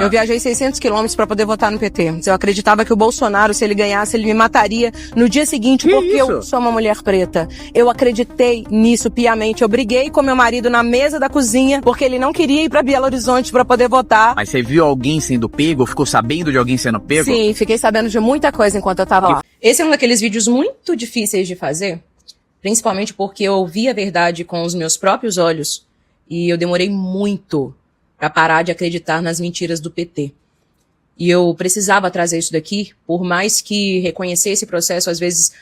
Eu viajei 600 quilômetros para poder votar no PT. Eu acreditava que o Bolsonaro, se ele ganhasse, ele me mataria no dia seguinte, porque eu sou uma mulher preta. Eu acreditei nisso piamente. Eu briguei com meu marido na mesa da cozinha, porque ele não queria ir para Belo Horizonte para poder votar. Mas você viu alguém sendo pego? Ficou sabendo de alguém sendo pego? Sim, fiquei sabendo de muita coisa enquanto eu tava lá. Esse é um daqueles vídeos muito difíceis de fazer, principalmente porque eu vi a verdade com os meus próprios olhos e eu demorei muito para parar de acreditar nas mentiras do PT. E eu precisava trazer isso daqui, por mais que reconhecer esse processo, às vezes,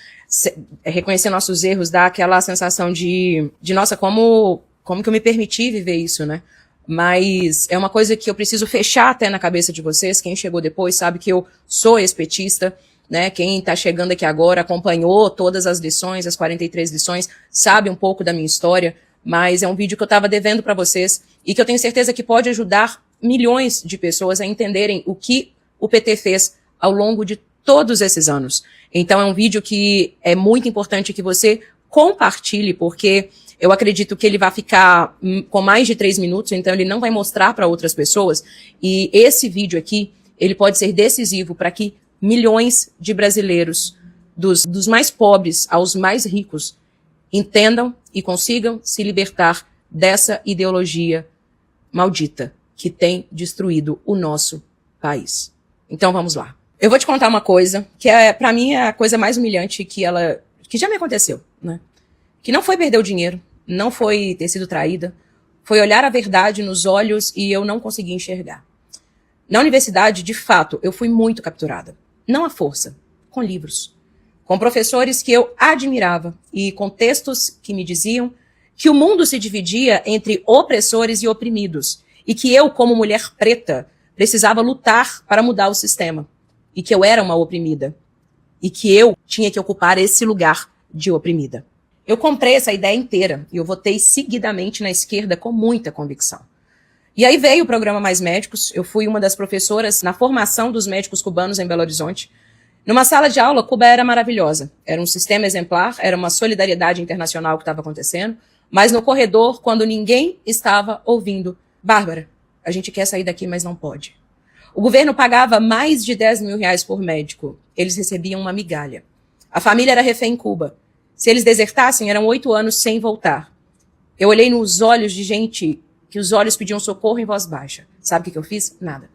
reconhecer nossos erros, dá aquela sensação de nossa, como que eu me permiti viver isso, né? Mas é uma coisa que eu preciso fechar até na cabeça de vocês. Quem chegou depois sabe que eu sou ex-petista, né? Quem tá chegando aqui agora acompanhou todas as lições, as 43 lições, sabe um pouco da minha história, mas é um vídeo que eu estava devendo para vocês e que eu tenho certeza que pode ajudar milhões de pessoas a entenderem o que o PT fez ao longo de todos esses anos. Então é um vídeo que é muito importante que você compartilhe, porque eu acredito que ele vai ficar com mais de 3 minutos, então ele não vai mostrar para outras pessoas. E esse vídeo aqui, ele pode ser decisivo para que milhões de brasileiros, dos mais pobres aos mais ricos, entendam e consigam se libertar dessa ideologia maldita que tem destruído o nosso país. Então vamos lá. Eu vou te contar uma coisa que para mim é a coisa mais humilhante que já me aconteceu, né? Que não foi perder o dinheiro, não foi ter sido traída, foi olhar a verdade nos olhos e eu não consegui enxergar. Na universidade, de fato, eu fui muito capturada. Não à força, com livros. Com professores que eu admirava e com textos que me diziam que o mundo se dividia entre opressores e oprimidos e que eu, como mulher preta, precisava lutar para mudar o sistema e que eu era uma oprimida e que eu tinha que ocupar esse lugar de oprimida. Eu comprei essa ideia inteira e eu votei seguidamente na esquerda com muita convicção. E aí veio o programa Mais Médicos, eu fui uma das professoras na formação dos médicos cubanos em Belo Horizonte. Numa sala de aula, Cuba era maravilhosa, era um sistema exemplar, era uma solidariedade internacional que estava acontecendo, mas no corredor, quando ninguém estava ouvindo, Bárbara, a gente quer sair daqui, mas não pode. O governo pagava mais de 10 mil reais por médico, eles recebiam uma migalha. A família era refém em Cuba. Se eles desertassem, eram 8 anos sem voltar. Eu olhei nos olhos de gente que os olhos pediam socorro em voz baixa. Sabe o que eu fiz? Nada.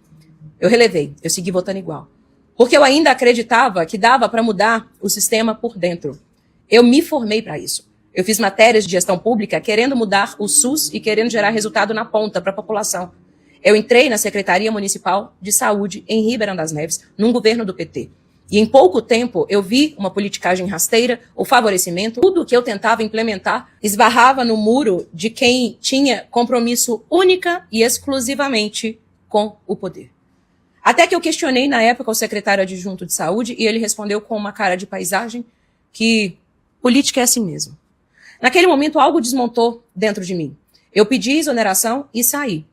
Eu relevei, eu segui votando igual. Porque eu ainda acreditava que dava para mudar o sistema por dentro. Eu me formei para isso. Eu fiz matérias de gestão pública querendo mudar o SUS e querendo gerar resultado na ponta para a população. Eu entrei na Secretaria Municipal de Saúde em Ribeirão das Neves, num governo do PT. E em pouco tempo eu vi uma politicagem rasteira, o favorecimento, tudo que eu tentava implementar esbarrava no muro de quem tinha compromisso única e exclusivamente com o poder. Até que eu questionei na época o secretário adjunto de saúde e ele respondeu com uma cara de paisagem que política é assim mesmo. Naquele momento algo desmontou dentro de mim. Eu pedi exoneração e saí.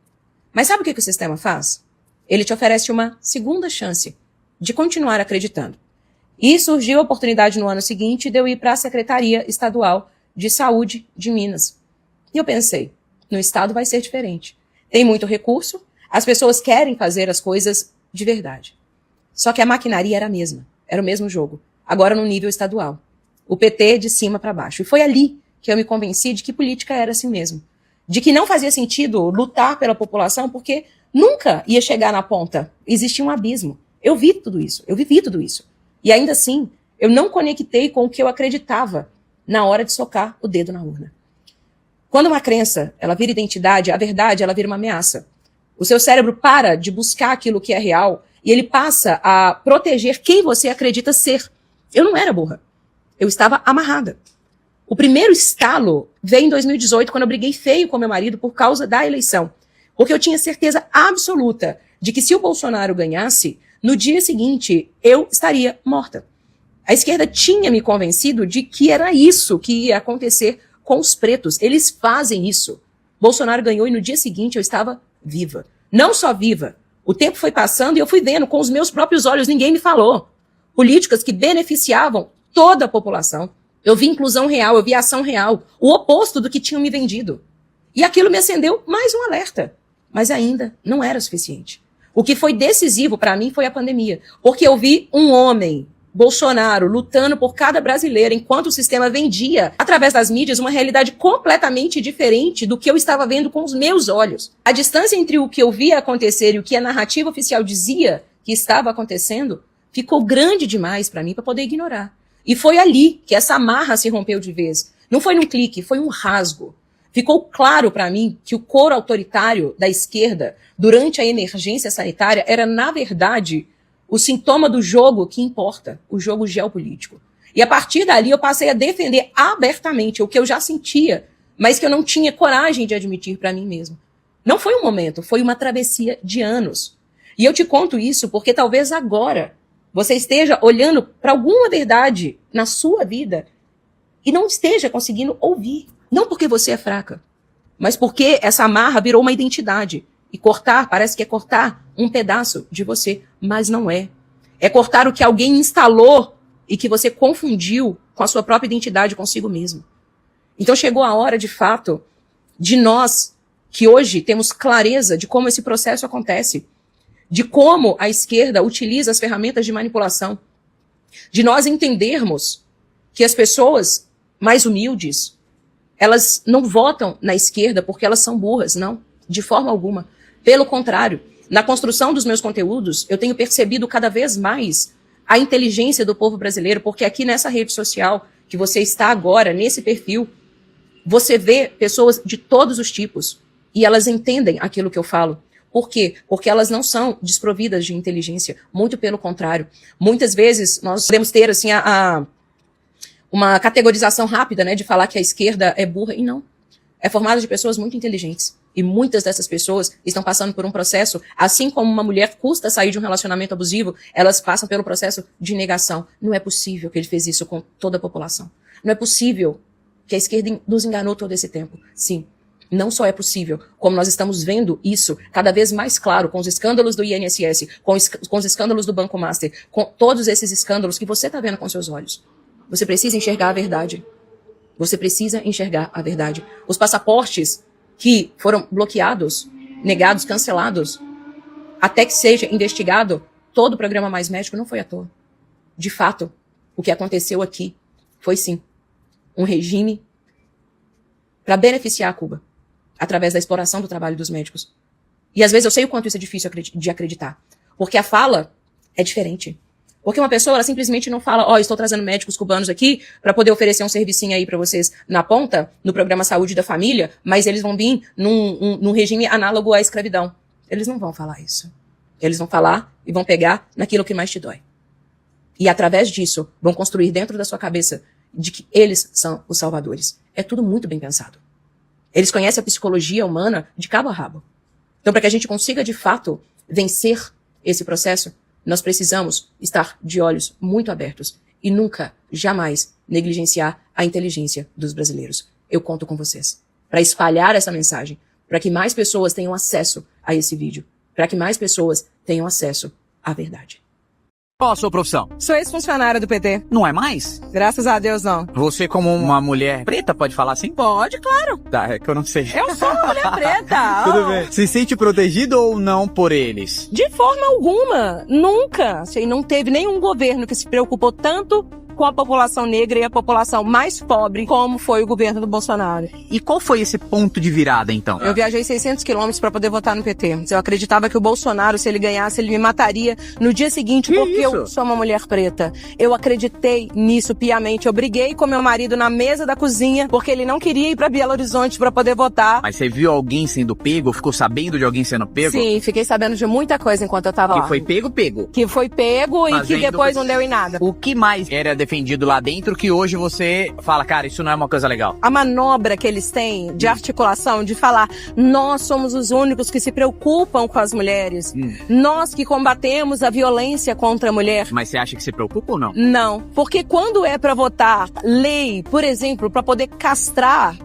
Mas sabe o que o sistema faz? Ele te oferece uma segunda chance de continuar acreditando. E surgiu a oportunidade no ano seguinte de eu ir para a Secretaria Estadual de Saúde de Minas. E eu pensei, no estado vai ser diferente. Tem muito recurso, as pessoas querem fazer as coisas de verdade. Só que a maquinaria era a mesma, era o mesmo jogo, agora no nível estadual. O PT de cima para baixo. E foi ali que eu me convenci de que política era assim mesmo. De que não fazia sentido lutar pela população porque nunca ia chegar na ponta. Existia um abismo. Eu vi tudo isso, eu vivi tudo isso. E ainda assim, eu não conectei com o que eu acreditava na hora de socar o dedo na urna. Quando uma crença, ela vira identidade, a verdade, ela vira uma ameaça. O seu cérebro para de buscar aquilo que é real e ele passa a proteger quem você acredita ser. Eu não era burra. Eu estava amarrada. O primeiro estalo veio em 2018, quando eu briguei feio com meu marido por causa da eleição. Porque eu tinha certeza absoluta de que se o Bolsonaro ganhasse, no dia seguinte, eu estaria morta. A esquerda tinha me convencido de que era isso que ia acontecer com os pretos. Eles fazem isso. Bolsonaro ganhou e no dia seguinte eu estava viva. Não só viva. O tempo foi passando e eu fui vendo com os meus próprios olhos, ninguém me falou. Políticas que beneficiavam toda a população. Eu vi inclusão real, eu vi ação real. O oposto do que tinham me vendido. E aquilo me acendeu mais um alerta. Mas ainda não era suficiente. O que foi decisivo para mim foi a pandemia. Porque eu vi um homem, Bolsonaro, lutando por cada brasileiro, enquanto o sistema vendia, através das mídias, uma realidade completamente diferente do que eu estava vendo com os meus olhos. A distância entre o que eu via acontecer e o que a narrativa oficial dizia que estava acontecendo ficou grande demais para mim para poder ignorar. E foi ali que essa amarra se rompeu de vez. Não foi num clique, foi um rasgo. Ficou claro para mim que o coro autoritário da esquerda, durante a emergência sanitária, era, na verdade, o sintoma do jogo que importa, o jogo geopolítico. E a partir dali eu passei a defender abertamente o que eu já sentia, mas que eu não tinha coragem de admitir para mim mesmo. Não foi um momento, foi uma travessia de anos. E eu te conto isso porque talvez agora você esteja olhando para alguma verdade na sua vida e não esteja conseguindo ouvir. Não porque você é fraca, mas porque essa amarra virou uma identidade. E cortar parece que é cortar um pedaço de você, mas não é. É cortar o que alguém instalou e que você confundiu com a sua própria identidade consigo mesmo. Então chegou a hora, de fato, de nós, que hoje temos clareza de como esse processo acontece, de como a esquerda utiliza as ferramentas de manipulação, de nós entendermos que as pessoas mais humildes, elas não votam na esquerda porque elas são burras, não, de forma alguma. Pelo contrário, na construção dos meus conteúdos, eu tenho percebido cada vez mais a inteligência do povo brasileiro, porque aqui nessa rede social que você está agora, nesse perfil, você vê pessoas de todos os tipos e elas entendem aquilo que eu falo. Por quê? Porque elas não são desprovidas de inteligência, muito pelo contrário. Muitas vezes nós podemos ter assim uma categorização rápida, né, de falar que a esquerda é burra, e não. É formada de pessoas muito inteligentes. E muitas dessas pessoas estão passando por um processo, assim como uma mulher custa sair de um relacionamento abusivo, elas passam pelo processo de negação. Não é possível que ele fez isso com toda a população. Não é possível que a esquerda nos enganou todo esse tempo. Sim, não só é possível, como nós estamos vendo isso cada vez mais claro com os escândalos do INSS, com os escândalos do Banco Master, com todos esses escândalos que você está vendo com seus olhos. Você precisa enxergar a verdade. Você precisa enxergar a verdade. Os passaportes que foram bloqueados, negados, cancelados, até que seja investigado, todo o programa Mais Médico não foi à toa. De fato, o que aconteceu aqui foi sim um regime para beneficiar a Cuba, através da exploração do trabalho dos médicos. E às vezes eu sei o quanto isso é difícil de acreditar, porque a fala é diferente. Porque uma pessoa, ela simplesmente não fala, estou trazendo médicos cubanos aqui para poder oferecer um servicinho aí para vocês na ponta, no programa Saúde da Família, mas eles vão vir num regime análogo à escravidão. Eles não vão falar isso. Eles vão falar e vão pegar naquilo que mais te dói. E através disso, vão construir dentro da sua cabeça de que eles são os salvadores. É tudo muito bem pensado. Eles conhecem a psicologia humana de cabo a rabo. Então, para que a gente consiga, de fato, vencer esse processo, nós precisamos estar de olhos muito abertos e nunca, jamais, negligenciar a inteligência dos brasileiros. Eu conto com vocês para espalhar essa mensagem, para que mais pessoas tenham acesso a esse vídeo, para que mais pessoas tenham acesso à verdade. Qual a sua profissão? Sou ex-funcionária do PT. Não é mais? Graças a Deus, não. Você, como uma mulher preta, pode falar assim? Pode, claro. Tá, é que eu não sei. Eu sou uma mulher preta. Tudo bem. Se sente protegido ou não por eles? De forma alguma. Nunca. Não teve nenhum governo que se preocupou tanto com a população negra e a população mais pobre, como foi o governo do Bolsonaro. E qual foi esse ponto de virada, então? Eu viajei 600 quilômetros para poder votar no PT. Eu acreditava que o Bolsonaro, se ele ganhasse, ele me mataria no dia seguinte, porque eu sou uma mulher preta. Eu acreditei nisso piamente. Eu briguei com meu marido na mesa da cozinha, porque ele não queria ir para Belo Horizonte para poder votar. Mas você viu alguém sendo pego? Ficou sabendo de alguém sendo pego? Sim, fiquei sabendo de muita coisa enquanto eu tava lá. Que foi pego? Que foi pego e que depois não deu em nada. O que mais era defendido lá dentro que hoje você fala, cara, isso não é uma coisa legal? A manobra que eles têm de articulação, de falar, nós somos os únicos que se preocupam com as mulheres. Nós que combatemos a violência contra a mulher. Mas você acha que se preocupa ou não? Não, porque quando é pra votar lei, por exemplo, pra poder castrar,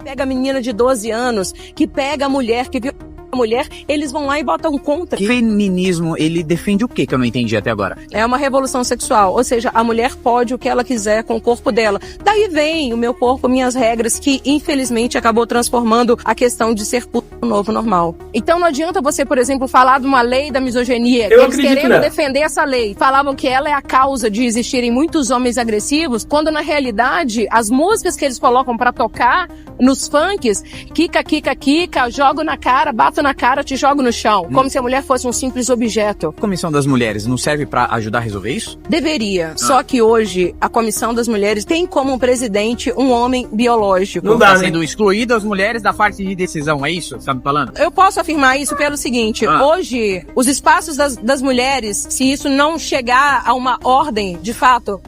pega a menina de 12 anos, que pega a mulher, que viu a mulher, eles vão lá e botam contra. O feminismo, ele defende o quê que eu não entendi até agora? É uma revolução sexual, ou seja, a mulher pode o que ela quiser com o corpo dela. Daí vem o meu corpo, minhas regras, que infelizmente acabou transformando a questão de ser puta o novo normal. Então não adianta você, por exemplo, falar de uma lei da misoginia, que eles querendo defender essa lei, falavam que ela é a causa de existirem muitos homens agressivos, quando na realidade as músicas que eles colocam pra tocar nos funks, kika, kika, kika, jogo na cara, bato na cara, te jogo no chão, como se a mulher fosse um simples objeto. A Comissão das Mulheres não serve pra ajudar a resolver isso? Deveria, só que hoje a Comissão das Mulheres tem como presidente um homem biológico. Não dá, sendo excluído as mulheres da parte de decisão, é isso que você tá me falando? Eu posso afirmar isso pelo seguinte, hoje, os espaços das mulheres, se isso não chegar a uma ordem, de fato,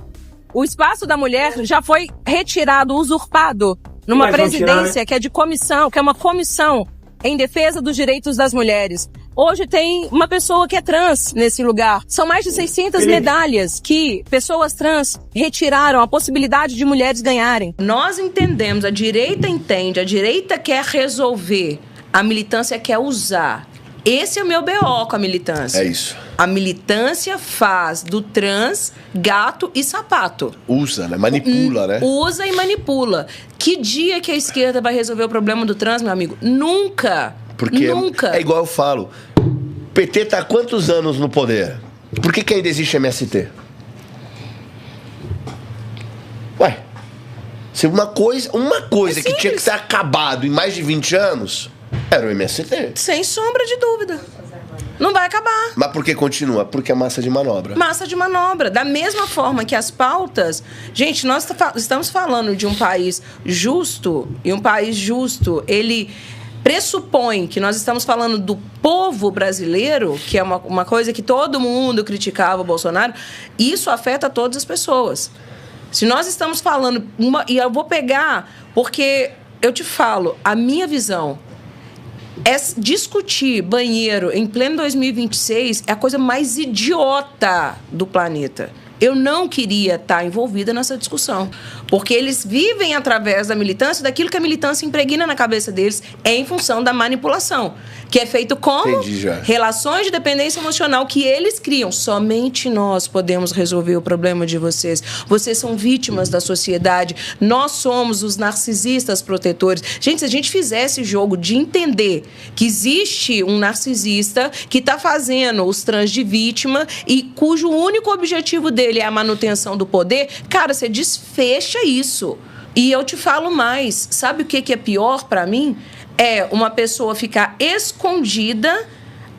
o espaço da mulher já foi retirado, usurpado, numa presidência que é de comissão, que é uma comissão em defesa dos direitos das mulheres. Hoje tem uma pessoa que é trans nesse lugar. São mais de 600 medalhas que pessoas trans retiraram a possibilidade de mulheres ganharem. Nós entendemos, a direita entende, a direita quer resolver, a militância quer usar. Esse é o meu BO com a militância. É isso. A militância faz do trans gato e sapato. Usa, né? Manipula, né? Usa e manipula. Que dia que a esquerda vai resolver o problema do trans, meu amigo? Nunca. Porque Nunca. é igual eu falo. PT tá há quantos anos no poder? Por que ainda existe MST? Ué, se uma coisa que tinha que ser acabado em mais de 20 anos, era o MST. Sem sombra de dúvida. Não vai acabar. Mas por que continua? Porque é massa de manobra. Massa de manobra. Da mesma forma que as pautas... Gente, nós estamos falando de um país justo, e um país justo, ele pressupõe que nós estamos falando do povo brasileiro, que é uma coisa que todo mundo criticava o Bolsonaro, isso afeta todas as pessoas. Se nós estamos falando... E eu vou pegar, porque eu te falo, a minha visão... discutir banheiro em pleno 2026 é a coisa mais idiota do planeta. Eu não queria estar envolvida nessa discussão. Porque eles vivem através da militância, daquilo que a militância impregna na cabeça deles em função da manipulação. Que é feito como relações de dependência emocional que eles criam. Somente nós podemos resolver o problema de vocês. Vocês são vítimas da sociedade. Nós somos os narcisistas protetores. Gente, se a gente fizesse jogo de entender que existe um narcisista que está fazendo os trans de vítima e cujo único objetivo dele é a manutenção do poder, cara, você desfecha isso. E eu te falo mais. Sabe o que é pior para mim? É uma pessoa ficar escondida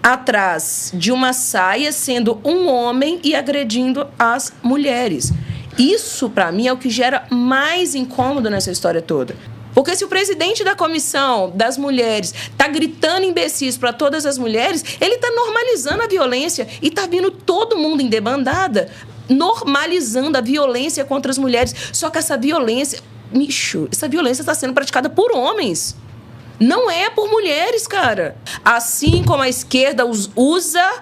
atrás de uma saia, sendo um homem e agredindo as mulheres. Isso, para mim, é o que gera mais incômodo nessa história toda. Porque se o presidente da comissão das mulheres está gritando imbecis para todas as mulheres, ele está normalizando a violência e está vindo todo mundo em debandada, normalizando a violência contra as mulheres. Só que essa violência, essa violência está sendo praticada por homens. Não é por mulheres, cara. Assim como a esquerda usa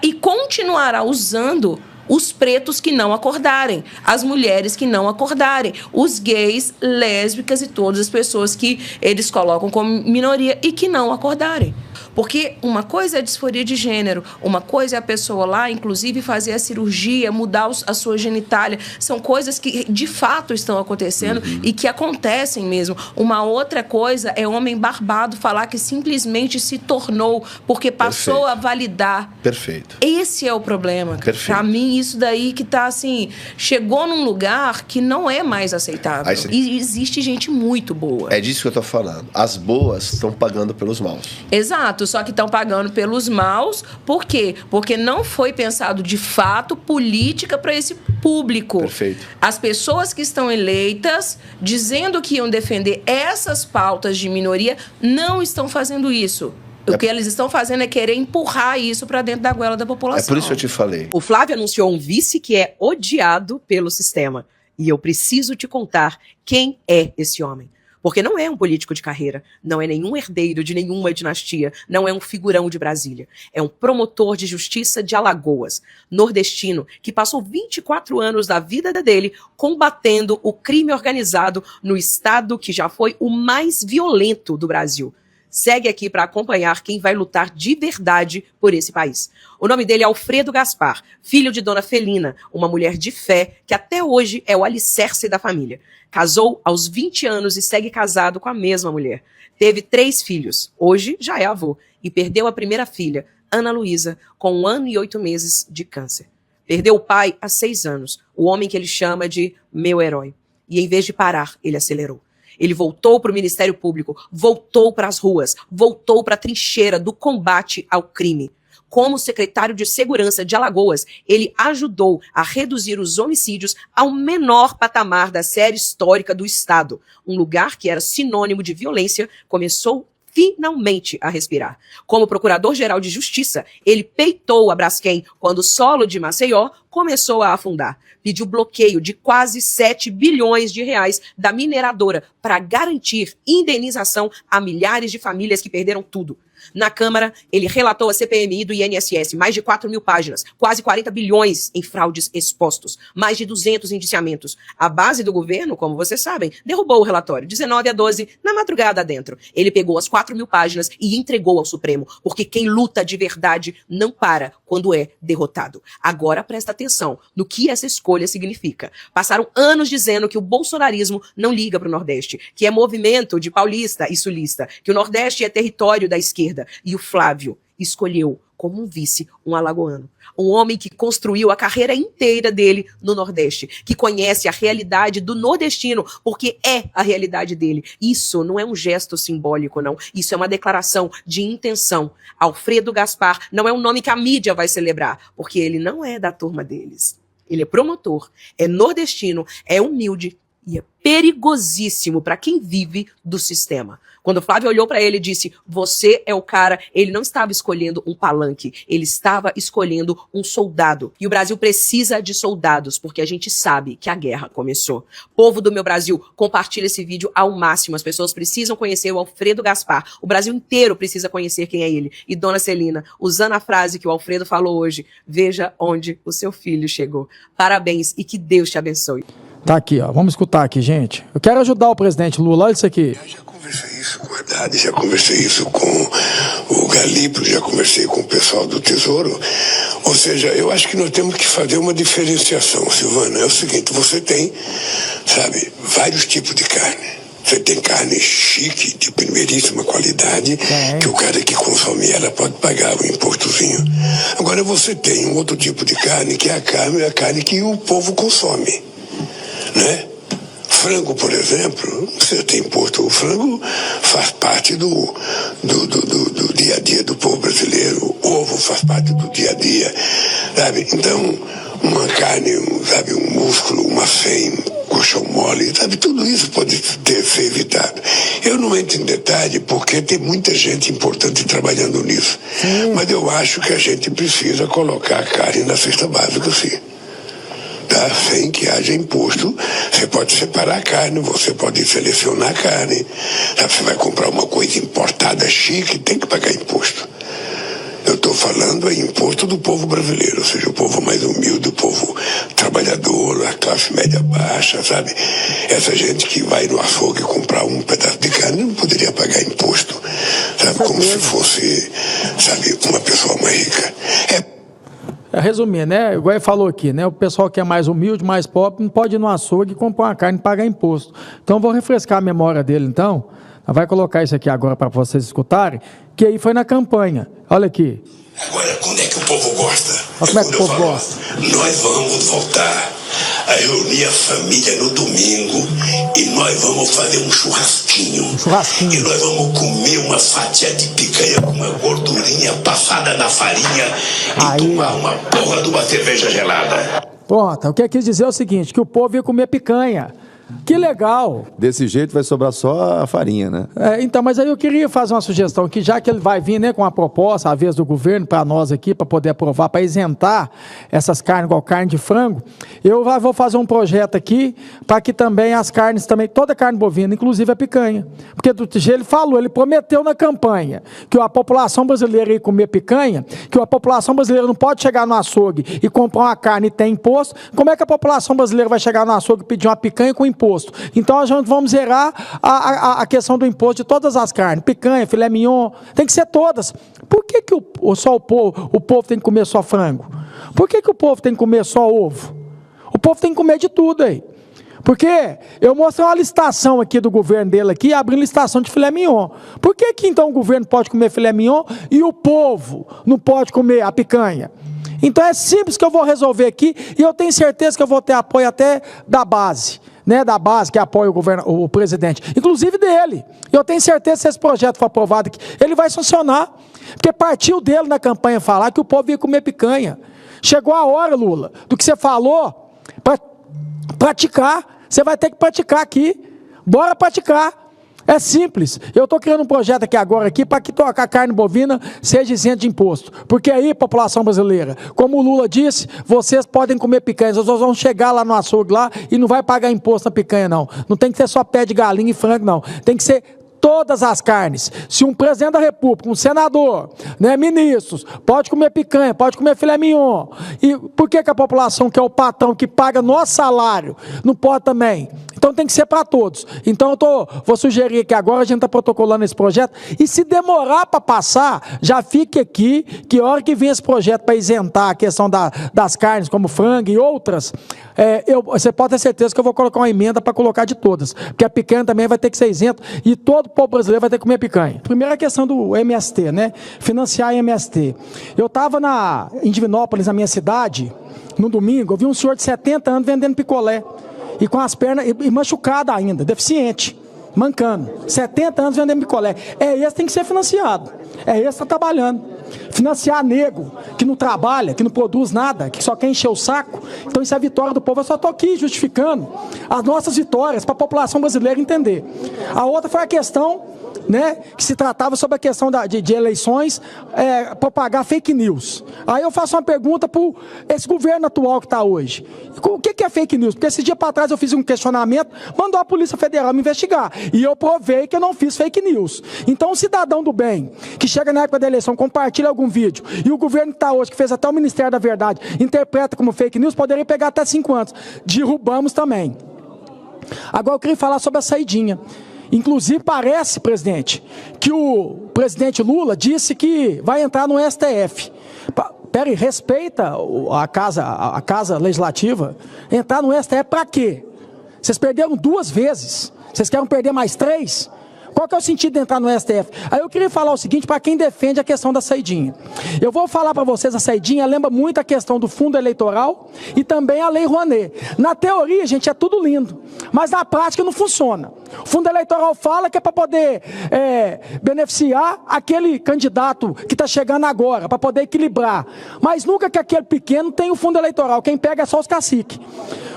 e continuará usando os pretos que não acordarem, as mulheres que não acordarem, os gays, lésbicas e todas as pessoas que eles colocam como minoria e que não acordarem. Porque uma coisa é a disforia de gênero, uma coisa é a pessoa lá, inclusive, fazer a cirurgia, mudar a sua genitália. São coisas que, de fato, estão acontecendo e que acontecem mesmo. Uma outra coisa é homem barbado falar que simplesmente se tornou porque passou a validar. Perfeito. Esse é o problema. Para mim, isso daí que tá assim, chegou num lugar que não é mais aceitável. E existe gente muito boa. É disso que eu tô falando. As boas estão pagando pelos maus. Exato. Só que estão pagando pelos maus. Por quê? Porque não foi pensado, de fato, política para esse público. Perfeito. As pessoas que estão eleitas, dizendo que iam defender essas pautas de minoria, não estão fazendo isso. O que eles estão fazendo é querer empurrar isso para dentro da goela da população. É por isso que eu te falei. O Flávio anunciou um vice que é odiado pelo sistema. E eu preciso te contar quem é esse homem. Porque não é um político de carreira, não é nenhum herdeiro de nenhuma dinastia, não é um figurão de Brasília. É um promotor de justiça de Alagoas, nordestino, que passou 24 anos da vida dele combatendo o crime organizado no estado que já foi o mais violento do Brasil. segue aqui para acompanhar quem vai lutar de verdade por esse país. O nome dele é Alfredo Gaspar, filho de Dona Felina, uma mulher de fé que até hoje é o alicerce da família. Casou aos 20 anos e segue casado com a mesma mulher. Teve 3 filhos, hoje já é avô, e perdeu a primeira filha, Ana Luísa, com 1 ano e 8 meses de câncer. Perdeu o pai há 6 anos, o homem que ele chama de meu herói. E em vez de parar, ele acelerou. Ele voltou para o Ministério Público, voltou para as ruas, voltou para a trincheira do combate ao crime. Como secretário de Segurança de Alagoas, ele ajudou a reduzir os homicídios ao menor patamar da série histórica do Estado. Um lugar que era sinônimo de violência começou finalmente a respirar. Como Procurador-Geral de Justiça, ele peitou a Braskem quando o solo de Maceió começou a afundar. Pediu bloqueio de quase 7 bilhões de reais da mineradora para garantir indenização a milhares de famílias que perderam tudo. Na Câmara, ele relatou a CPMI do INSS, mais de 4 mil páginas, quase 40 bilhões em fraudes expostos, mais de 200 indiciamentos. A base do governo, como vocês sabem, derrubou o relatório, 19-12, na madrugada adentro. Ele pegou as 4 mil páginas e entregou ao Supremo, porque quem luta de verdade não para quando é derrotado. Agora presta atenção no que essa escolha significa. Passaram anos dizendo que o bolsonarismo não liga para o Nordeste, que é movimento de paulista e sulista, que o Nordeste é território da esquerda. E o Flávio escolheu como um vice um alagoano. Um homem que construiu a carreira inteira dele no Nordeste, que conhece a realidade do nordestino, porque é a realidade dele. Isso não é um gesto simbólico, não. Isso é uma declaração de intenção. Alfredo Gaspar não é um nome que a mídia vai celebrar, porque ele não é da turma deles. Ele é promotor, é nordestino, é humilde e é perigosíssimo para quem vive do sistema. Quando o Flávio olhou para ele e disse, você é o cara, ele não estava escolhendo um palanque, ele estava escolhendo um soldado. E o Brasil precisa de soldados, porque a gente sabe que a guerra começou. Povo do meu Brasil, compartilha esse vídeo ao máximo. As pessoas precisam conhecer o Alfredo Gaspar. O Brasil inteiro precisa conhecer quem é ele. E Dona Celina, usando a frase que o Alfredo falou hoje, veja onde o seu filho chegou. Parabéns e que Deus te abençoe. Tá aqui, ó. Vamos escutar aqui, gente. Eu quero ajudar o presidente Lula. Olha isso aqui. Eu já conversei isso com a Haddad, já conversei isso com o Galípolo, já conversei com o pessoal do Tesouro. Ou seja, eu acho que nós temos que fazer uma diferenciação, Silvana. É o seguinte, você tem, sabe, vários tipos de carne. Você tem carne chique, de primeiríssima qualidade, que o cara que consome ela pode pagar o impostozinho. Agora você tem um outro tipo de carne, que é a carne que o povo consome. Né? Frango, por exemplo, você tem imposto. O frango faz parte do dia a dia do povo brasileiro. O ovo faz parte do dia a dia, sabe? Então, uma carne, sabe, um músculo, uma fêmea, um colchão mole, sabe? Tudo isso pode ser evitado. Eu não entro em detalhe porque tem muita gente importante trabalhando nisso. Mas eu acho que a gente precisa colocar a carne na cesta básica, sim. Tá? Sem que haja imposto, você pode separar a carne, você pode selecionar a carne. Sabe? Você vai comprar uma coisa importada chique, tem que pagar imposto. Eu estou falando em imposto do povo brasileiro, ou seja, o povo mais humilde, o povo trabalhador, a classe média baixa, sabe? Essa gente que vai no açougue comprar um pedaço de carne não poderia pagar imposto, sabe? Como se fosse, sabe, uma pessoa mais rica. Resumir, né? Igual ele falou aqui, né? O pessoal que é mais humilde, mais pobre, não pode ir no açougue comprar uma carne e pagar imposto. Então, vou refrescar a memória dele, então. Vai colocar isso aqui agora para vocês escutarem, que aí foi na campanha. Olha aqui. Agora, quando é que o povo gosta? Olha como é que o povo gosta. Nós vamos voltar a reunir a família no domingo e nós vamos fazer um churrasquinho. E nós vamos comer uma fatia de picanha com uma gordurinha passada na farinha e tomar uma porra de uma cerveja gelada. Pronto, o que eu quis dizer é o seguinte, que o povo ia comer picanha. Que legal! Desse jeito vai sobrar só a farinha, né? Então, mas aí eu queria fazer uma sugestão que já que ele vai vir, né, com a proposta, à vez do governo, para nós aqui, para poder aprovar, para isentar essas carnes, igual carne de frango, eu vou fazer um projeto aqui para que também as carnes, também toda carne bovina, inclusive a picanha. Porque ele falou, ele prometeu na campanha que a população brasileira ia comer picanha, que a população brasileira não pode chegar no açougue e comprar uma carne e ter imposto. Como é que a população brasileira vai chegar no açougue e pedir uma picanha com imposto imposto. Então, nós vamos zerar a questão do imposto de todas as carnes. Picanha, filé mignon, tem que ser todas. Por que só o povo tem que comer só frango? Por que o povo tem que comer só ovo? O povo tem que comer de tudo aí. Porque eu mostrei uma licitação aqui do governo dele aqui, abrindo licitação de filé mignon. Por que então o governo pode comer filé mignon e o povo não pode comer a picanha? Então é simples que eu vou resolver aqui e eu tenho certeza que eu vou ter apoio até da base, né, da base que apoia o presidente, inclusive dele. Eu tenho certeza que se esse projeto for aprovado aqui, ele vai funcionar, porque partiu dele na campanha falar que o povo ia comer picanha. Chegou a hora, Lula, do que você falou, para praticar. Você vai ter que praticar aqui. Bora praticar. É simples. Eu estou criando um projeto aqui agora para que a carne bovina seja isenta de imposto. Porque aí, população brasileira, como o Lula disse, vocês podem comer picanha. Vocês vão chegar lá no açougue lá e não vai pagar imposto na picanha, não. Não tem que ser só pé de galinha e frango, não. Tem que ser todas as carnes. Se um presidente da República, um senador, né, ministros, pode comer picanha, pode comer filé mignon. E por que a população, que é o patrão, que paga nosso salário, não pode também? Então tem que ser para todos. Então vou sugerir que agora a gente está protocolando esse projeto. E se demorar para passar, já fique aqui, que a hora que vem esse projeto para isentar a questão das carnes, como frango e outras, você pode ter certeza que eu vou colocar uma emenda para colocar de todas. Porque a picanha também vai ter que ser isenta e todo o povo brasileiro vai ter que comer picanha. Primeira questão do MST, né? Financiar MST. Eu estava em Divinópolis, na minha cidade, no domingo, eu vi um senhor de 70 anos vendendo picolé. E com as pernas, e machucado ainda, deficiente, mancando. 70 anos vendendo picolé. Esse que tem que ser financiado. Esse que está trabalhando. Financiar nego, que não trabalha, que não produz nada, que só quer encher o saco. Então isso é a vitória do povo. Eu só estou aqui justificando as nossas vitórias para a população brasileira entender. A outra foi a questão, né, que se tratava sobre a questão de eleições, propagar fake news. Aí eu faço uma pergunta para esse governo atual que está hoje. O que é fake news? Porque esse dia para trás eu fiz um questionamento, mandou a Polícia Federal me investigar. E eu provei que eu não fiz fake news. Então um cidadão do bem, que chega na época da eleição, compartilha algum vídeo, e o governo que está hoje, que fez até o Ministério da Verdade, interpreta como fake news, poderia pegar até 5 anos. Derrubamos também. Agora eu queria falar sobre a saidinha. Inclusive parece, presidente, que o presidente Lula disse que vai entrar no STF. Peraí, respeita a casa legislativa. Entrar no STF para quê? Vocês perderam 2 vezes. Vocês querem perder mais 3? Qual que é o sentido de entrar no STF? Aí eu queria falar o seguinte para quem defende a questão da saidinha. Eu vou falar para vocês, a saidinha lembra muito a questão do fundo eleitoral e também a Lei Rouanet. Na teoria, gente, é tudo lindo, mas na prática não funciona. O fundo eleitoral fala que é para poder beneficiar aquele candidato que está chegando agora, para poder equilibrar. Mas nunca que aquele pequeno tem o fundo eleitoral, quem pega é só os caciques.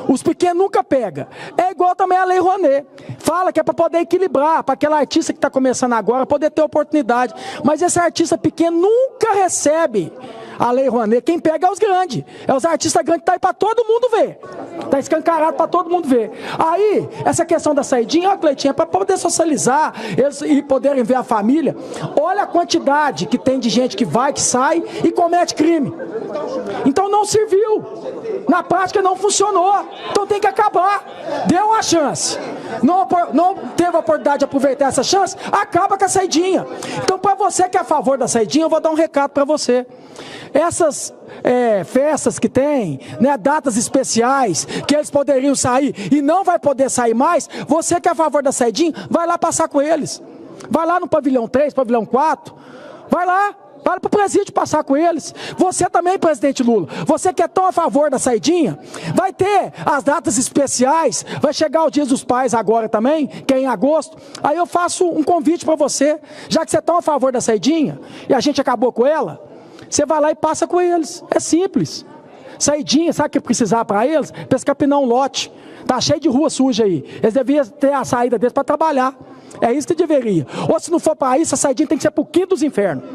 Os pequenos nunca pegam. É igual também a Lei Rouanet. Fala que é para poder equilibrar, para aquela artista que está começando agora poder ter oportunidade. Mas esse artista pequeno nunca recebe a Lei Rouanet. Quem pega é os grandes. É os artistas grandes que estão aí para todo mundo ver. Está escancarado para todo mundo ver. Aí, essa questão da saidinha, ó, Cleitinho, é para poder socializar eles, e poderem ver a família. Olha a quantidade que tem de gente que vai, que sai e comete crime. Então não serviu. Na prática não funcionou. Então tem que acabar. Deu uma chance. Não teve a oportunidade de aproveitar essa chance, acaba com a saidinha. Então, para você que é a favor da saidinha, eu vou dar um recado para você. Essas festas que tem, né, datas especiais, que eles poderiam sair e não vai poder sair mais, você que é a favor da saidinha, vai lá passar com eles. Vai lá no pavilhão 3, pavilhão 4, vai lá. Para o presídio passar com eles. Você também, presidente Lula, você que é tão a favor da saidinha, vai ter as datas especiais, vai chegar o Dia dos Pais agora também, que é em agosto. Aí eu faço um convite para você, já que você é tão a favor da saidinha, e a gente acabou com ela, você vai lá e passa com eles. É simples. Saidinha, sabe o que precisar para eles? Para eles capinar um lote. Tá cheio de rua suja aí. Eles deviam ter a saída deles para trabalhar. É isso que deveria. Ou se não for para isso, a saidinha tem que ser para o quinto dos infernos.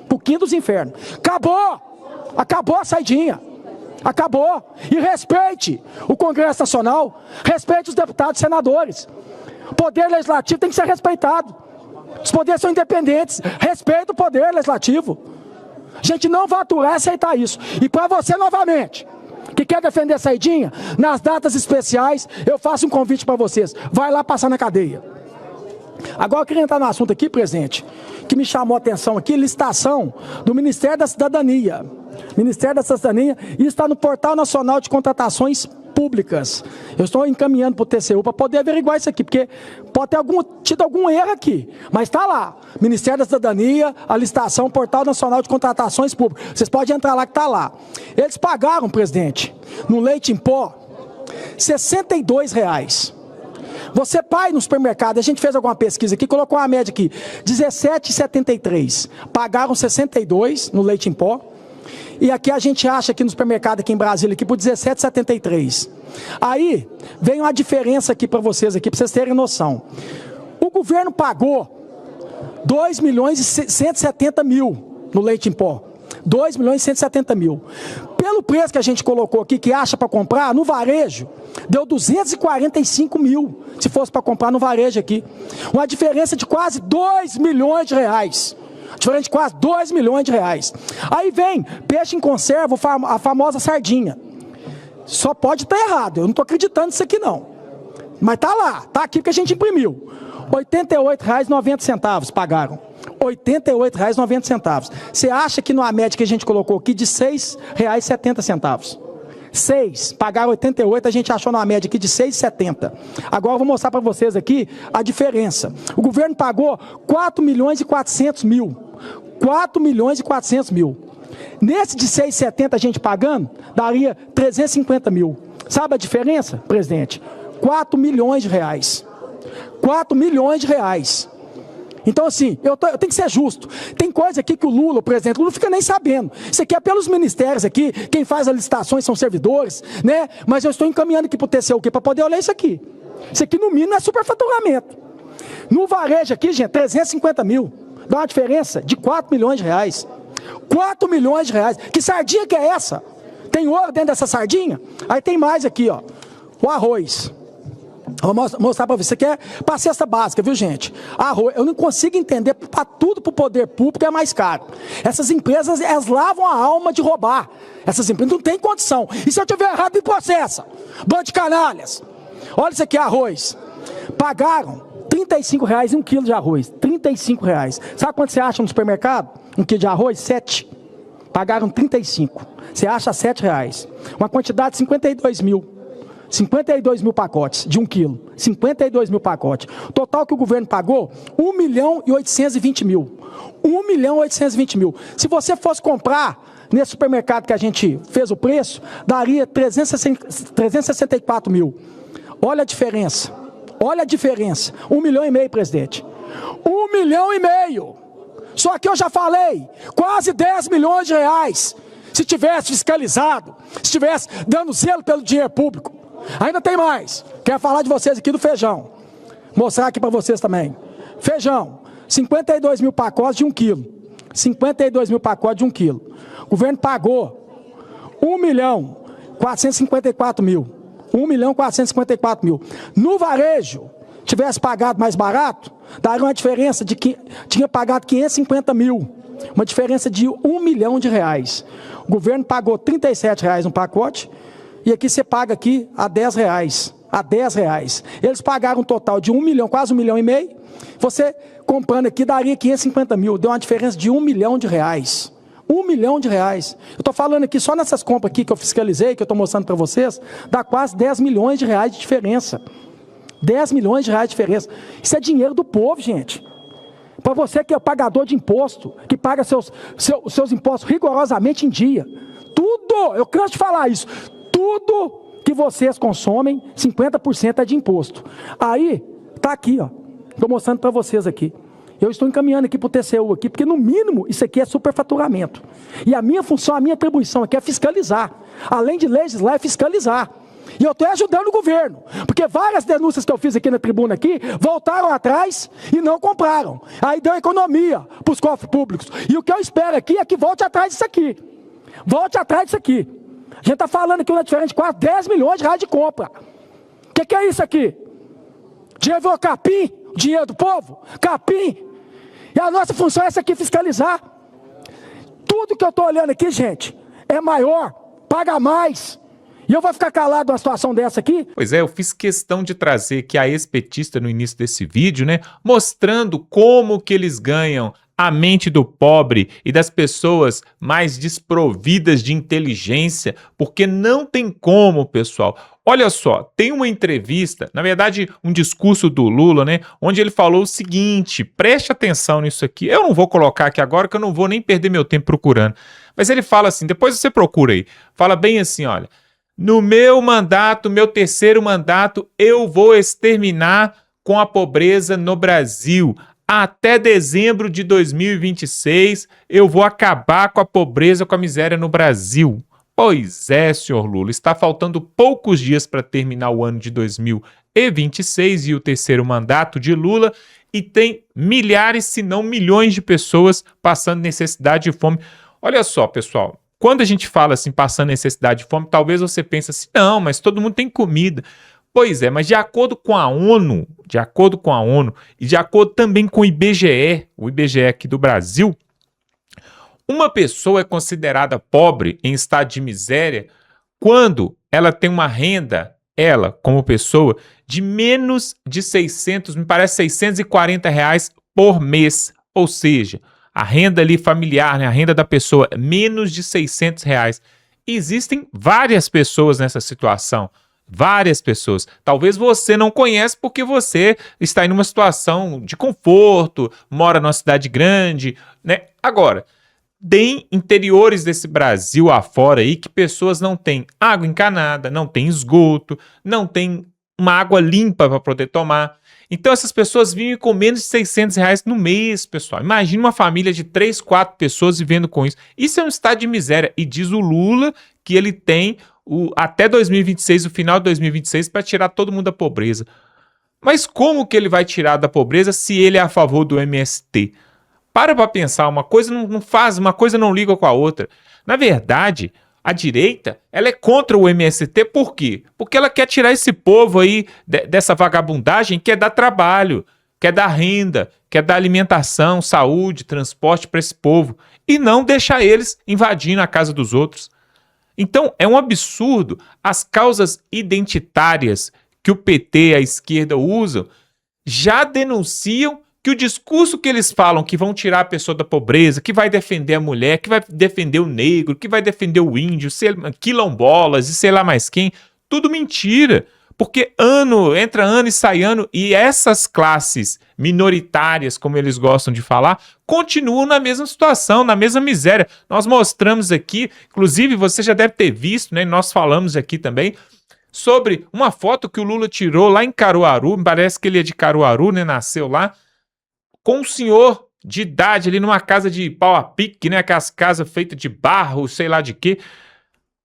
Pro quinto dos infernos. Acabou! Acabou a saidinha. Acabou. E respeite o Congresso Nacional. Respeite os deputados e senadores. O poder legislativo tem que ser respeitado. Os poderes são independentes. Respeita o poder legislativo. A gente não vai aturar e aceitar isso. E para você novamente, que que quer defender a saidinha, nas datas especiais, eu faço um convite para vocês. Vai lá passar na cadeia. Agora eu queria entrar no assunto aqui, presidente, que me chamou a atenção aqui, licitação do Ministério da Cidadania. Ministério da Cidadania, e está no Portal Nacional de Contratações Públicas. Eu estou encaminhando para o TCU para poder averiguar isso aqui, porque pode ter tido algum erro aqui, mas está lá. Ministério da Cidadania, a licitação, Portal Nacional de Contratações Públicas. Vocês podem entrar lá que está lá. Eles pagaram, presidente, no leite em pó, R$ 62. Você, pai, no supermercado, a gente fez alguma pesquisa aqui, colocou uma média aqui, R$ 17,73. Pagaram 62 no leite em pó. E aqui a gente acha aqui no supermercado, aqui em Brasília, aqui por 17,73. Aí, vem uma diferença aqui para vocês terem noção. O governo pagou 2.170.000 no leite em pó. 2.170.000. Pelo preço que a gente colocou aqui, que acha para comprar, no varejo, deu 245.000, se fosse para comprar no varejo aqui. Uma diferença de quase 2 milhões de reais. Diferente de quase 2 milhões de reais. Aí vem peixe em conserva, a famosa sardinha. Só pode estar errado, eu não estou acreditando nisso aqui não. Mas tá lá, tá aqui porque a gente imprimiu. R$ 88,90 pagaram. R$ 88,90. Você acha que numa média que a gente colocou aqui de R$ 6,70? 6, pagaram 88, a gente achou numa média aqui de 6,70. Agora eu vou mostrar para vocês aqui a diferença. O governo pagou 4.400.000. 4.400.000. Nesse de 6,70 a gente pagando, daria 350.000. Sabe a diferença, presidente? 4 milhões de reais. 4 milhões de reais. Então, assim, eu tenho que ser justo. Tem coisa aqui que o Lula, o presidente Lula, não fica nem sabendo. Isso aqui é pelos ministérios aqui, quem faz as licitações são servidores, né? Mas eu estou encaminhando aqui para o TCU para poder olhar isso aqui. Isso aqui, no mínimo, é superfaturamento. No varejo aqui, gente, 350.000. Dá uma diferença de 4 milhões de reais. 4 milhões de reais. Que sardinha que é essa? Tem ouro dentro dessa sardinha? Aí tem mais aqui, ó. O arroz. Vou mostrar para você. Isso aqui é para a cesta básica, viu, gente? Arroz, eu não consigo entender, para tudo para o poder público é mais caro. Essas empresas, elas lavam a alma de roubar. Essas empresas não têm condição. E se eu tiver errado, me processa. Bando de canalhas. Olha isso aqui, arroz. Pagaram R$ 35,00 1 quilo de arroz. R$ 35,00. Sabe quanto você acha no supermercado? 1 quilo de arroz? 7. Pagaram 35. Você acha R$ 7,00. Uma quantidade de 52.000. 52.000 pacotes de 1 quilo. 52.000 pacotes. O total que o governo pagou, 1.820.000. 1.820.000. Se você fosse comprar nesse supermercado que a gente fez o preço, daria 364.000. Olha a diferença. Olha a diferença. 1,5 milhão, presidente. 1,5 milhão. Só que eu já falei, quase 10 milhões de reais. Se tivesse fiscalizado, se tivesse dando zelo pelo dinheiro público. Ainda tem mais. Quero falar de vocês aqui do feijão. Mostrar aqui para vocês também. Feijão, 52.000 pacotes de 1 quilo. 52.000 pacotes de 1 quilo. O governo pagou 1.454.000. 1.454.000. No varejo, tivesse pagado mais barato, daria uma diferença de que tinha pagado 550.000. Uma diferença de 1 milhão de reais. O governo pagou R$ 37,00 um pacote. E aqui você paga aqui a R$10. A R$10. Eles pagaram um total de 1 milhão, quase 1,5 milhão. Você comprando aqui daria 550.000. Deu uma diferença de 1 milhão de reais. 1 milhão de reais. Eu estou falando aqui, só nessas compras aqui que eu fiscalizei, que eu estou mostrando para vocês, dá quase 10 milhões de reais de diferença. 10 milhões de reais de diferença. Isso é dinheiro do povo, gente. Para você que é pagador de imposto, que paga seus impostos rigorosamente em dia. Tudo, eu canso de falar isso. Tudo que vocês consomem, 50% é de imposto. Aí, tá aqui, ó. Estou mostrando para vocês aqui. Eu estou encaminhando aqui para o TCU aqui, porque no mínimo isso aqui é superfaturamento. E a minha função, a minha atribuição aqui é fiscalizar. Além de legislar, é fiscalizar. E eu estou ajudando o governo. Porque várias denúncias que eu fiz aqui na tribuna aqui, voltaram atrás e não compraram. Aí deu economia para os cofres públicos. E o que eu espero aqui é que volte atrás disso aqui. Volte atrás disso aqui. A gente está falando aqui uma diferença de quase 10 milhões de reais de compra. O que é isso aqui? Dinheiro virou capim? Dinheiro do povo? Capim? E a nossa função é essa aqui, fiscalizar. Tudo que eu estou olhando aqui, gente, é maior, paga mais. E eu vou ficar calado numa situação dessa aqui? Pois é, eu fiz questão de trazer aqui a ex-petista no início desse vídeo, né? Mostrando como que eles ganham a mente do pobre e das pessoas mais desprovidas de inteligência, porque não tem como, pessoal. Olha só, tem uma entrevista, na verdade, um discurso do Lula, né? Onde ele falou o seguinte, preste atenção nisso aqui. Eu não vou colocar aqui agora, que eu não vou nem perder meu tempo procurando. Mas ele fala assim, depois você procura aí. Fala bem assim, olha. No meu mandato, meu terceiro mandato, eu vou exterminar com a pobreza no Brasil. Até dezembro de 2026, eu vou acabar com a pobreza, com a miséria no Brasil. Pois é, senhor Lula, está faltando poucos dias para terminar o ano de 2026 e o terceiro mandato de Lula, e tem milhares, se não milhões de pessoas passando necessidade e fome. Olha só, pessoal. Quando a gente fala assim, passando necessidade de fome, talvez você pense assim, não, mas todo mundo tem comida. Pois é, mas de acordo com a ONU e de acordo também com o IBGE aqui do Brasil, uma pessoa é considerada pobre em estado de miséria quando ela tem uma renda, ela como pessoa, de menos de 600, me parece R$640 por mês, ou seja, a renda ali familiar, né, a renda da pessoa, é menos de R$600. Existem várias pessoas nessa situação. Várias pessoas. Talvez você não conhece porque você está em uma situação de conforto, mora numa cidade grande, né? Agora, tem interiores desse Brasil afora aí que pessoas não têm água encanada, não têm esgoto, não têm uma água limpa para poder tomar. Então essas pessoas vivem com menos de R$600 no mês, pessoal. Imagina uma família de 3, 4 pessoas vivendo com isso. Isso é um estado de miséria. E diz o Lula que ele tem até 2026, o final de 2026, para tirar todo mundo da pobreza. Mas como que ele vai tirar da pobreza se ele é a favor do MST? Para pensar, uma coisa não faz, uma coisa não liga com a outra. Na verdade, a direita, ela é contra o MST, por quê? Porque ela quer tirar esse povo aí dessa vagabundagem, quer dar trabalho, quer dar renda, quer dar alimentação, saúde, transporte para esse povo, e não deixar eles invadindo a casa dos outros. Então, é um absurdo as causas identitárias que o PT e a esquerda usam já denunciam que o discurso que eles falam que vão tirar a pessoa da pobreza, que vai defender a mulher, que vai defender o negro, que vai defender o índio, quilombolas e sei lá mais quem, tudo mentira. Porque entra ano e sai ano, e essas classes minoritárias, como eles gostam de falar, continuam na mesma situação, na mesma miséria. Nós mostramos aqui, inclusive você já deve ter visto, né? Nós falamos aqui também, sobre uma foto que o Lula tirou lá em Caruaru, me parece que ele é de Caruaru, né? Nasceu lá, com um senhor de idade ali numa casa de pau a pique, né? Aquelas casas feitas de barro, sei lá de quê.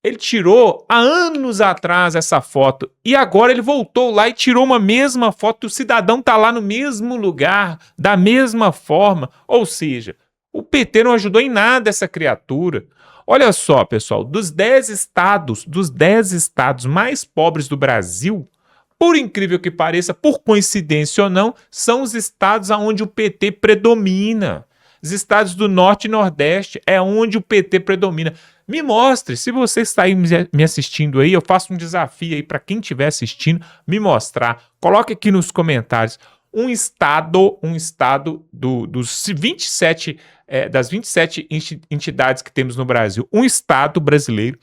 Ele tirou há anos atrás essa foto e agora ele voltou lá e tirou uma mesma foto. O cidadão está lá no mesmo lugar, da mesma forma. Ou seja, o PT não ajudou em nada essa criatura. Olha só, pessoal, dos 10 estados mais pobres do Brasil, por incrível que pareça, por coincidência ou não, são os estados onde o PT predomina. Os estados do Norte e Nordeste é onde o PT predomina. Me mostre, se você está aí me assistindo aí, eu faço um desafio aí para quem estiver assistindo, me mostrar. Coloque aqui nos comentários um estado dos 27, das 27 entidades que temos no Brasil, um estado brasileiro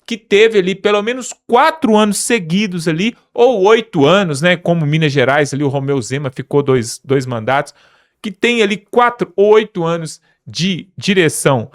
que teve ali pelo menos 4 anos seguidos ali, ou 8 anos, né, como Minas Gerais, ali o Romeu Zema ficou dois mandatos, que tem ali 4 ou 8 anos de direção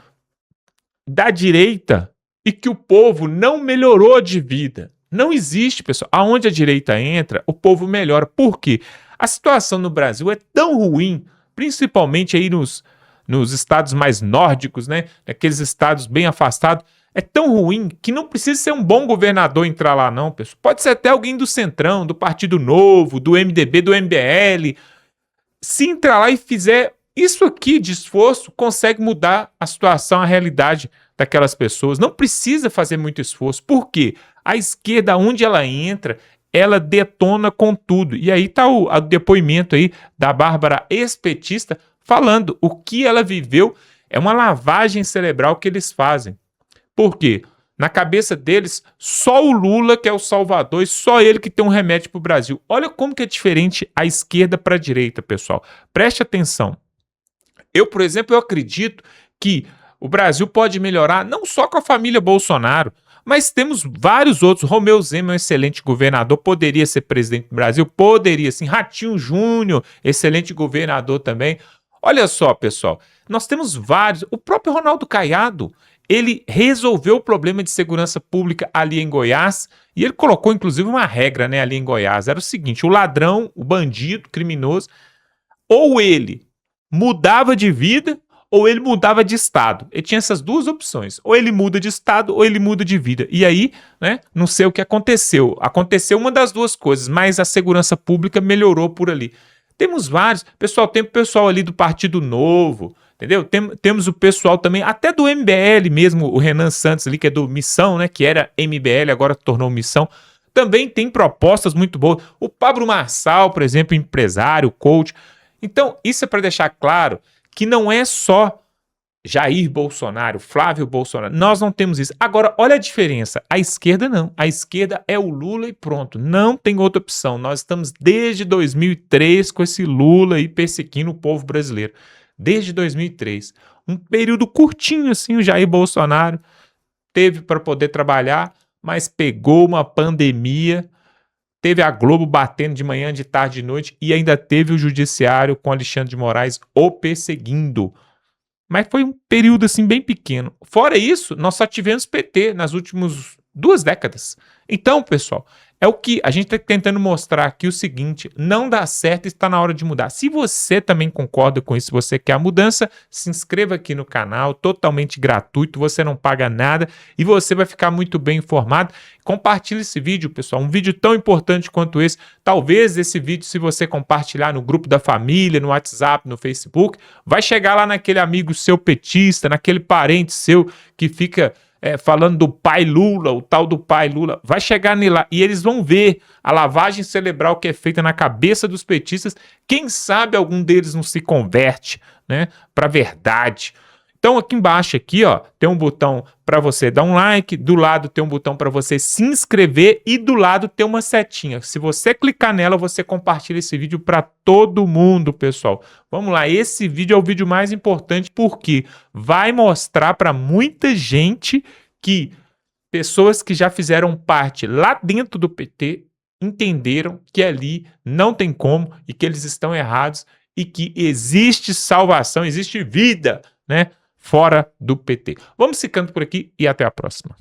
da direita e que o povo não melhorou de vida. Não existe, pessoal. Aonde a direita entra, o povo melhora. Por quê? A situação no Brasil é tão ruim, principalmente aí nos estados mais nórdicos, né? Aqueles estados bem afastados. É tão ruim que não precisa ser um bom governador entrar lá, não, pessoal. Pode ser até alguém do Centrão, do Partido Novo, do MDB, do MBL. Se entrar lá e fizer isso aqui de esforço, consegue mudar a situação, a realidade daquelas pessoas. Não precisa fazer muito esforço. Por quê? A esquerda, onde ela entra, ela detona com tudo. E aí está o depoimento aí da Bárbara, ex-petista, falando o que ela viveu. É uma lavagem cerebral que eles fazem. Por quê? Na cabeça deles, só o Lula que é o salvador e só ele que tem um remédio para o Brasil. Olha como que é diferente a esquerda para a direita, pessoal. Preste atenção. Eu, por exemplo, eu acredito que o Brasil pode melhorar não só com a família Bolsonaro, mas temos vários outros. Romeu Zema é um excelente governador, poderia ser presidente do Brasil, poderia sim. Ratinho Júnior, excelente governador também. Olha só, pessoal, nós temos vários. O próprio Ronaldo Caiado, ele resolveu o problema de segurança pública ali em Goiás e ele colocou, inclusive, uma regra, né, ali em Goiás. Era o seguinte, o ladrão, o bandido, criminoso, ou ele mudava de vida ou ele mudava de estado. Ele tinha essas duas opções. Ou ele muda de estado ou ele muda de vida. E aí, né, não sei o que aconteceu. Aconteceu uma das duas coisas, mas a segurança pública melhorou por ali. Temos vários. Pessoal, tem o pessoal ali do Partido Novo, entendeu? Temos o pessoal também, até do MBL mesmo, o Renan Santos ali, que é do Missão, né, que era MBL, agora tornou Missão. Também tem propostas muito boas. O Pablo Marçal, por exemplo, empresário, coach. Então, isso é para deixar claro que não é só Jair Bolsonaro, Flávio Bolsonaro. Nós não temos isso. Agora, olha a diferença. A esquerda não. A esquerda é o Lula e pronto. Não tem outra opção. Nós estamos desde 2003 com esse Lula aí perseguindo o povo brasileiro. Desde 2003. Um período curtinho assim, o Jair Bolsonaro teve para poder trabalhar, mas pegou uma pandemia. Teve a Globo batendo de manhã, de tarde, de noite e ainda teve o judiciário com Alexandre de Moraes o perseguindo. Mas foi um período assim bem pequeno. Fora isso, nós só tivemos PT nas últimas 2 décadas. Então, pessoal, é o que a gente está tentando mostrar aqui o seguinte, não dá certo e está na hora de mudar. Se você também concorda com isso, se você quer a mudança, se inscreva aqui no canal, totalmente gratuito, você não paga nada e você vai ficar muito bem informado. Compartilhe esse vídeo, pessoal, um vídeo tão importante quanto esse. Talvez esse vídeo, se você compartilhar no grupo da família, no WhatsApp, no Facebook, vai chegar lá naquele amigo seu petista, naquele parente seu que fica falando do pai Lula, o tal do pai Lula, vai chegar nele lá e eles vão ver a lavagem cerebral que é feita na cabeça dos petistas. Quem sabe algum deles não se converte, né, para a verdade. Então aqui embaixo aqui, ó, tem um botão para você dar um like, do lado tem um botão para você se inscrever e do lado tem uma setinha. Se você clicar nela, você compartilha esse vídeo para todo mundo, pessoal. Vamos lá, esse vídeo é o vídeo mais importante porque vai mostrar para muita gente que pessoas que já fizeram parte lá dentro do PT entenderam que ali não tem como e que eles estão errados e que existe salvação, existe vida, né? Fora do PT. Vamos ficando por aqui e até a próxima.